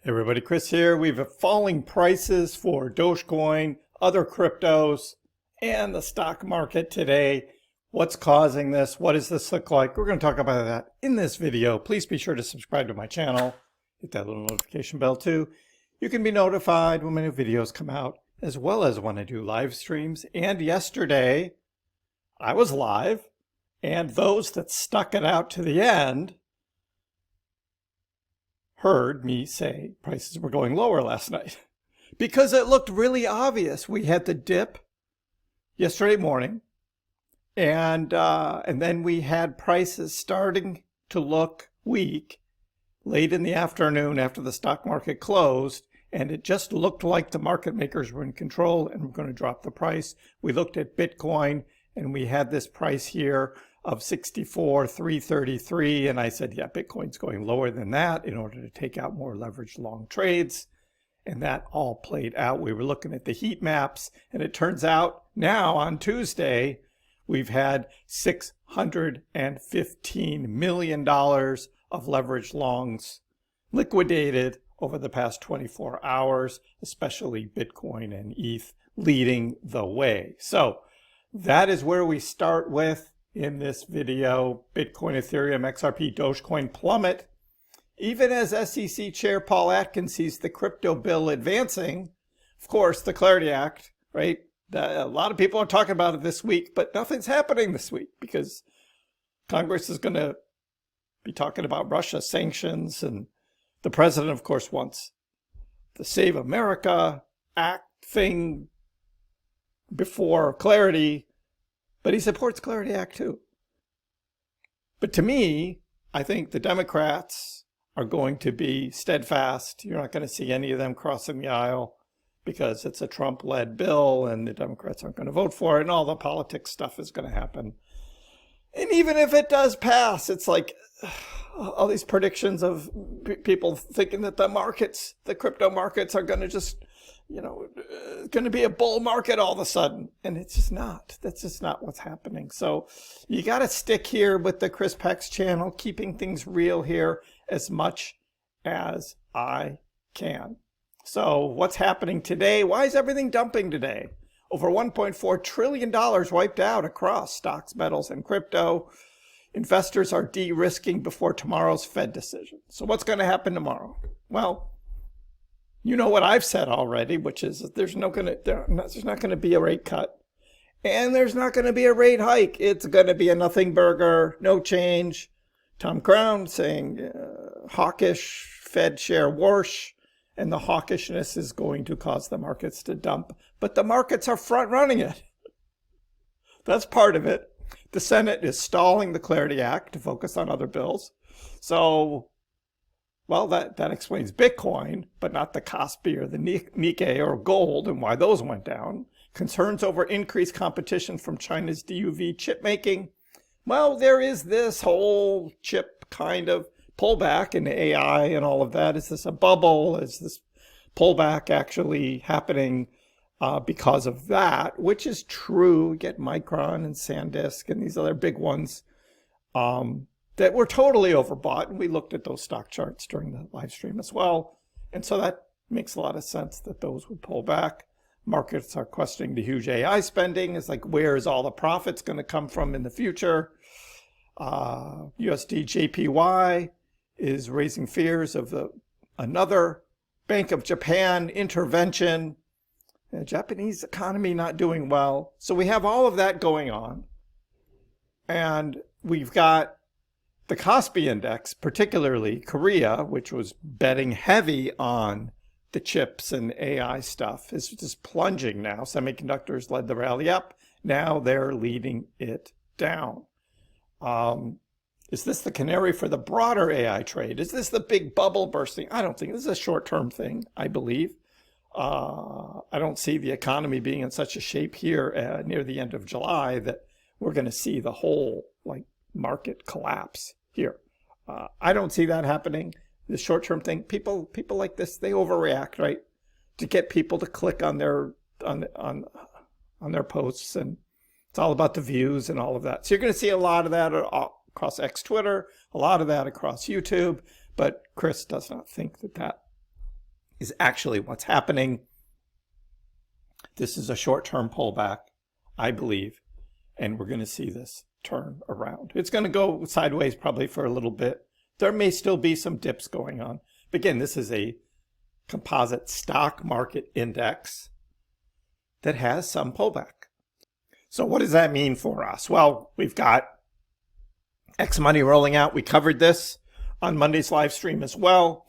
Hey everybody, Chris here. We have falling prices for Dogecoin, other cryptos, and the stock market today. What's causing this? What does this look like? We're going to talk about that in this video. Please be sure to subscribe to my channel. Hit that little notification bell too. You can be notified when my new videos come out, as well as when I do live streams. And yesterday, I was live, and those that stuck it out to the end heard me say prices were going lower last night because it looked really obvious. We had the dip yesterday morning, and then we had prices starting to look weak late in the afternoon after the stock market closed, and it just looked like the market makers were in control and were going to drop the price. We looked at Bitcoin, and we had this price here of 64,333, and I said, yeah, Bitcoin's going lower than that in order to take out more leveraged long trades, and that all played out. We were looking at the heat maps, and it turns out now on Tuesday we've had $615 million of leveraged longs liquidated over the past 24 hours, especially Bitcoin and ETH leading the way. So that is where we start with in this video. Bitcoin, Ethereum, XRP, Dogecoin plummet. Even as SEC Chair Paul Atkins sees the crypto bill advancing, of course, the Clarity Act, right? A lot of people are talking about it this week, but nothing's happening this week because Congress is going to be talking about Russia sanctions, and the president, of course, wants the Save America Act thing before Clarity, but he supports Clarity Act too. But to me, I think the Democrats are going to be steadfast. You're not going to see any of them crossing the aisle because it's a Trump-led bill and the Democrats aren't going to vote for it, and all the politics stuff is going to happen. And even if it does pass, it's like all these predictions of people thinking that the markets, the crypto markets, are going to just, going to be a bull market all of a sudden. And it's just not. That's just not what's happening. So you got to stick here with the Chris Peck's channel, keeping things real here as much as I can. So what's happening today? Why is everything dumping today? Over $1.4 trillion wiped out across stocks, metals, and crypto. Investors are de-risking before tomorrow's Fed decision. So what's going to happen tomorrow? Well, you know what I've said already, which is that there's not going to be a rate cut, and there's not going to be a rate hike. It's going to be a nothing burger, no change. Tom Crown saying hawkish Fed share wash, and the hawkishness is going to cause the markets to dump. But the markets are front running it. That's part of it. The Senate is stalling the Clarity Act to focus on other bills. So, well, that explains Bitcoin, but not the Kospi or the Nikkei or gold and why those went down. Concerns over increased competition from China's DUV chip making. Well, there is this whole chip kind of pullback in AI and all of that. Is this a bubble? Is this pullback actually happening because of that, which is true? You get Micron and SanDisk and these other big ones that were totally overbought. And we looked at those stock charts during the live stream as well. And so that makes a lot of sense that those would pull back. Markets are questioning the huge AI spending. It's like, where is all the profits going to come from in the future? USD JPY is raising fears of another Bank of Japan intervention. The Japanese economy not doing well. So we have all of that going on. And we've got the Kospi index, particularly Korea, which was betting heavy on the chips and AI stuff, is just plunging now. Semiconductors led the rally up. Now they're leading it down. Is this the canary for the broader AI trade? Is this the big bubble bursting? I don't think this is a short-term thing, I believe. I don't see the economy being in such a shape here near the end of July that we're going to see the whole market collapse here. I don't see that happening. The short-term thing, people like this, they overreact, right? To get people to click on their posts, and it's all about the views and all of that. So you're going to see a lot of that across X Twitter, a lot of that across YouTube, but Chris does not think that is actually what's happening. This is a short-term pullback, I believe, and we're going to see this turn around. It's going to go sideways probably for a little bit. There may still be some dips going on. But again, this is a composite stock market index that has some pullback. So what does that mean for us? Well, we've got X money rolling out. We covered this on Monday's live stream as well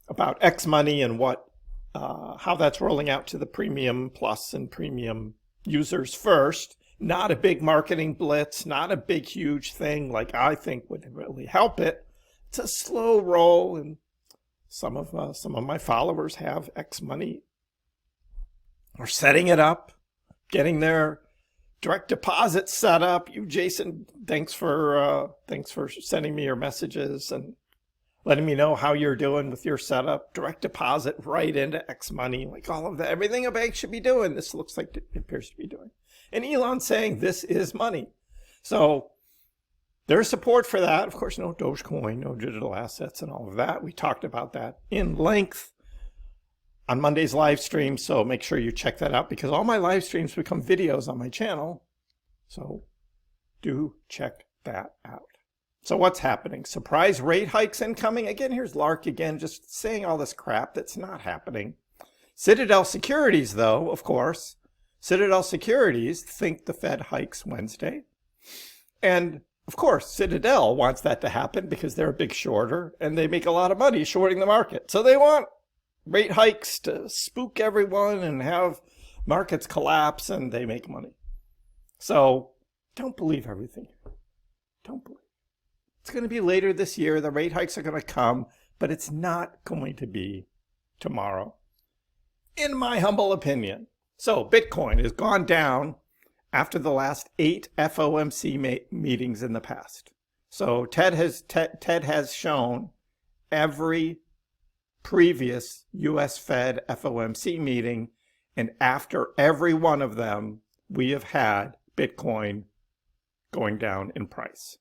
about X money and how that's rolling out to the premium plus and premium users first. Not a big marketing blitz, not a big huge thing like I think would really help it. It's a slow roll, and some of my followers have X money, are setting it up, getting their direct deposit set up. You, Jason, thanks for sending me your messages and letting me know how you're doing with your setup. Direct deposit right into X money, like all of that, everything a bank should be doing. This looks like it appears to be doing. And Elon saying this is money. So there's support for that. Of course, no Dogecoin, no digital assets and all of that. We talked about that in length on Monday's live stream. So make sure you check that out because all my live streams become videos on my channel. So do check that out. So what's happening? Surprise rate hikes incoming. Again, here's Lark again, just saying all this crap that's not happening. Citadel Securities, though, of course. Citadel Securities think the Fed hikes Wednesday. And of course, Citadel wants that to happen because they're a big shorter and they make a lot of money shorting the market. So they want rate hikes to spook everyone and have markets collapse and they make money. So don't believe everything. Don't believe. It's going to be later this year. The rate hikes are going to come, but it's not going to be tomorrow, in my humble opinion. So Bitcoin has gone down after the last 8 FOMC meetings in the past. So Ted has shown every previous US Fed FOMC meeting, and after every one of them, we have had Bitcoin going down in price.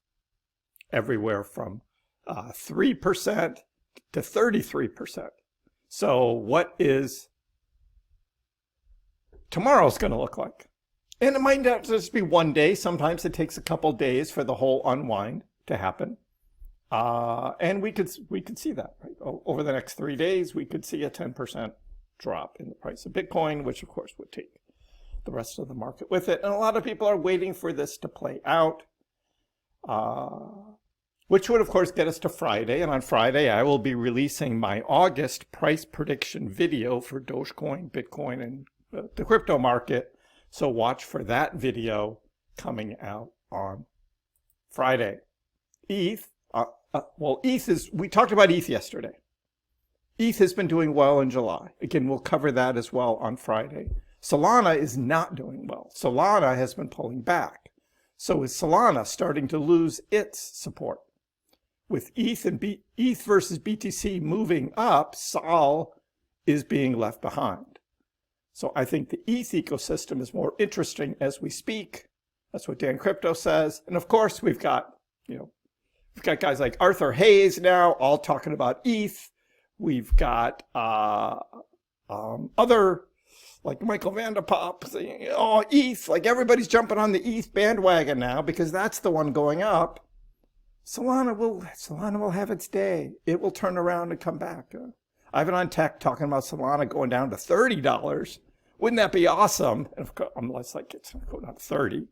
Everywhere from 3% to 33%. So what is tomorrow's going to look like? And it might not just be one day. Sometimes it takes a couple days for the whole unwind to happen. And we could see that, right? Over the next 3 days, we could see a 10% drop in the price of Bitcoin, which of course would take the rest of the market with it. And a lot of people are waiting for this to play out, which would of course get us to Friday. And on Friday, I will be releasing my August price prediction video for Dogecoin, Bitcoin, and the crypto market. So watch for that video coming out on Friday. ETH, we talked about ETH yesterday. ETH has been doing well in July. Again, we'll cover that as well on Friday. Solana is not doing well. Solana has been pulling back. So is Solana starting to lose its support? With ETH and ETH versus BTC moving up, Sol is being left behind. So I think the ETH ecosystem is more interesting as we speak. That's what Dan Crypto says. And of course, we've got guys like Arthur Hayes now all talking about ETH. We've got other like Michael Vanderpop saying, oh, ETH, like everybody's jumping on the ETH bandwagon now because that's the one going up. Solana will have its day. It will turn around and come back. Ivan on Tech talking about Solana going down to $30. Wouldn't that be awesome? And of course, unless like it's not going down to 30.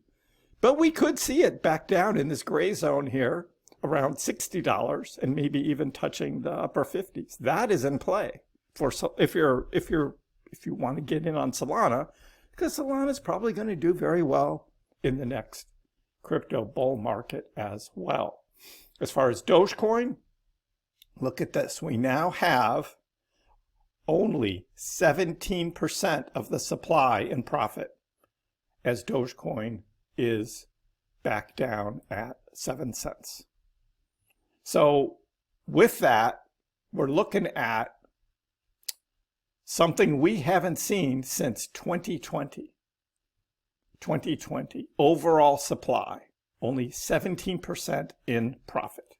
But we could see it back down in this gray zone here around $60 and maybe even touching the upper 50s. That is in play for if you want to get in on Solana, because Solana is probably going to do very well in the next crypto bull market as well. As far as Dogecoin, look at this. We now have only 17% of the supply in profit as Dogecoin is back down at 7 cents. So with that, we're looking at something we haven't seen since 2020. 2020, overall supply, only 17% in profit.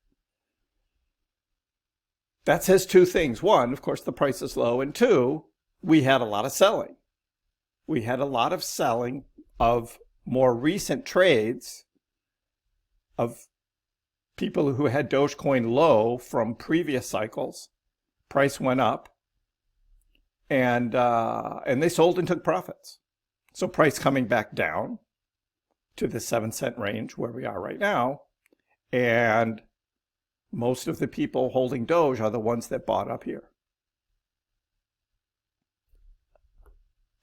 that says two things. One, of course, the price is low. And two, we had a lot of selling. We had a lot of selling of more recent trades of people who had Dogecoin low from previous cycles. Price went up, and they sold and took profits. So price coming back down to the 7-cent range where we are right now, and most of the people holding Doge are the ones that bought up here.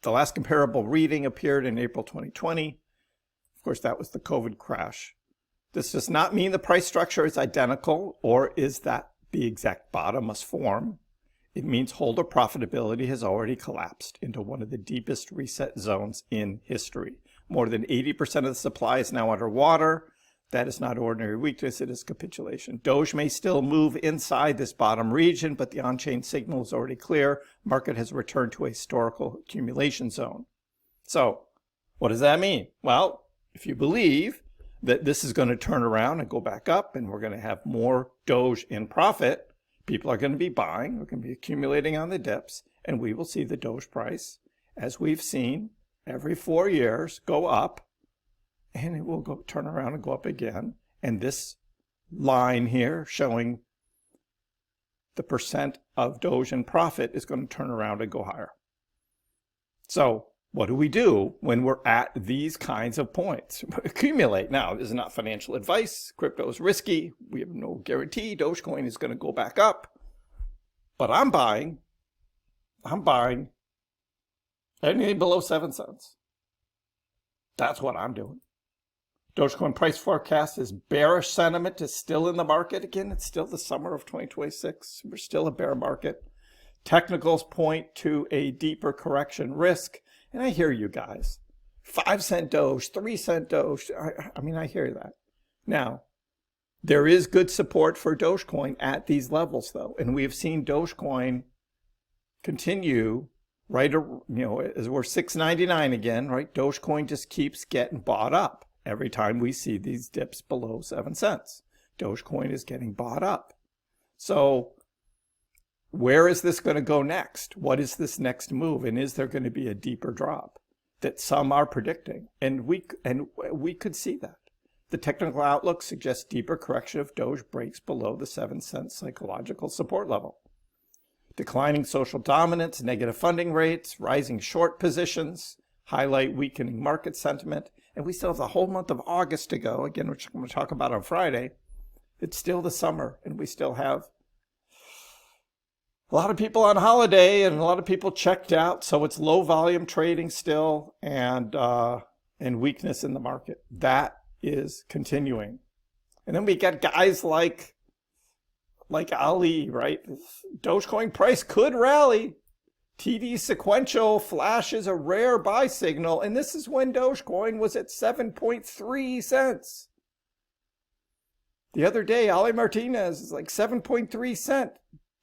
The last comparable reading appeared in April 2020. Of course, that was the COVID crash. This does not mean the price structure is identical or is that the exact bottom must form. It means holder profitability has already collapsed into one of the deepest reset zones in history. More than 80% of the supply is now underwater. That is not ordinary weakness, it is capitulation. Doge may still move inside this bottom region, but the on-chain signal is already clear. Market has returned to a historical accumulation zone. So, what does that mean? Well, if you believe that this is going to turn around and go back up and we're going to have more Doge in profit, people are going to be buying, we're going to be accumulating on the dips, and we will see the Doge price, as we've seen every 4 years, go up. And it will go turn around and go up again. And this line here showing the percent of Doge in profit is going to turn around and go higher. So what do we do when we're at these kinds of points? Accumulate. Now, this is not financial advice. Crypto is risky. We have no guarantee Dogecoin is going to go back up. But I'm buying anything below 7 cents. That's what I'm doing. Dogecoin price forecast is bearish sentiment is still in the market. Again, it's still the summer of 2026. We're still a bear market. Technicals point to a deeper correction risk. And I hear you guys. 5-cent Doge, 3-cent Doge. I mean, I hear that. Now, there is good support for Dogecoin at these levels, though. And we have seen Dogecoin continue right, as we're $6.99 again, right? Dogecoin just keeps getting bought up. Every time we see these dips below 7 cents, Dogecoin is getting bought up. So where is this going to go next? What is this next move? And is there going to be a deeper drop that some are predicting? And we could see that. The technical outlook suggests deeper correction if Doge breaks below the 7-cent psychological support level. Declining social dominance, negative funding rates, rising short positions highlight weakening market sentiment. And we still have the whole month of August to go, again, which I'm going to talk about on Friday. It's still the summer, and we still have a lot of people on holiday and a lot of people checked out. So it's low volume trading still, and weakness in the market. That is continuing. And then we get guys like Ali, right? Dogecoin price could rally. TD sequential flashes a rare buy signal, and this is when Dogecoin was at 7.3 cents. The other day, Ali Martinez is like 7.3 cent.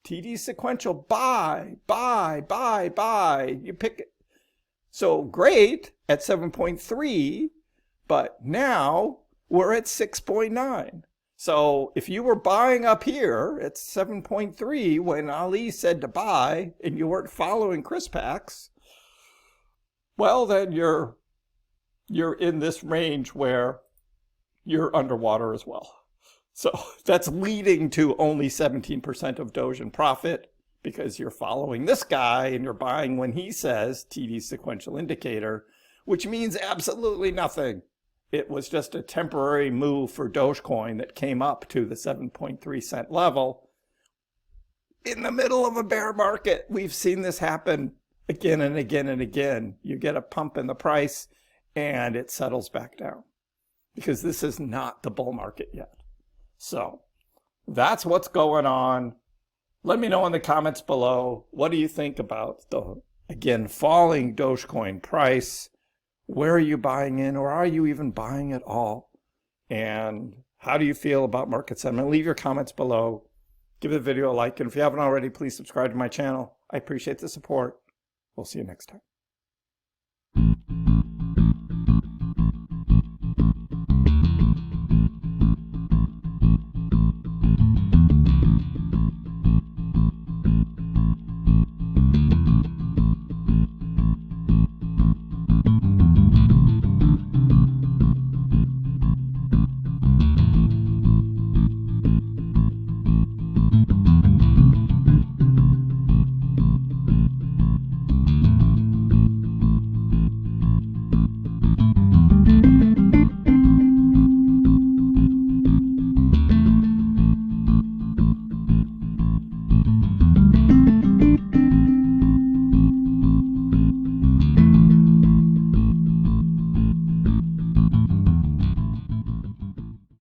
TD sequential buy. You pick it. So great at 7.3, but now we're at 6.9. So if you were buying up here at 7.3 when Ali said to buy and you weren't following Chris Pax, well, then you're in this range where you're underwater as well. So that's leading to only 17% of Doge in profit because you're following this guy and you're buying when he says TD sequential indicator, which means absolutely nothing. It was just a temporary move for Dogecoin that came up to the 7.3 cent level in the middle of a bear market. We've seen this happen again and again and again. You get a pump in the price and it settles back down because this is not the bull market yet. So that's what's going on. Let me know in the comments below. What do you think about the, again, falling Dogecoin price? Where are you buying in, or are you even buying at all? And how do you feel about market sentiment? Leave your comments below. Give the video a like. And if you haven't already, please subscribe to my channel. I appreciate the support. We'll see you next time.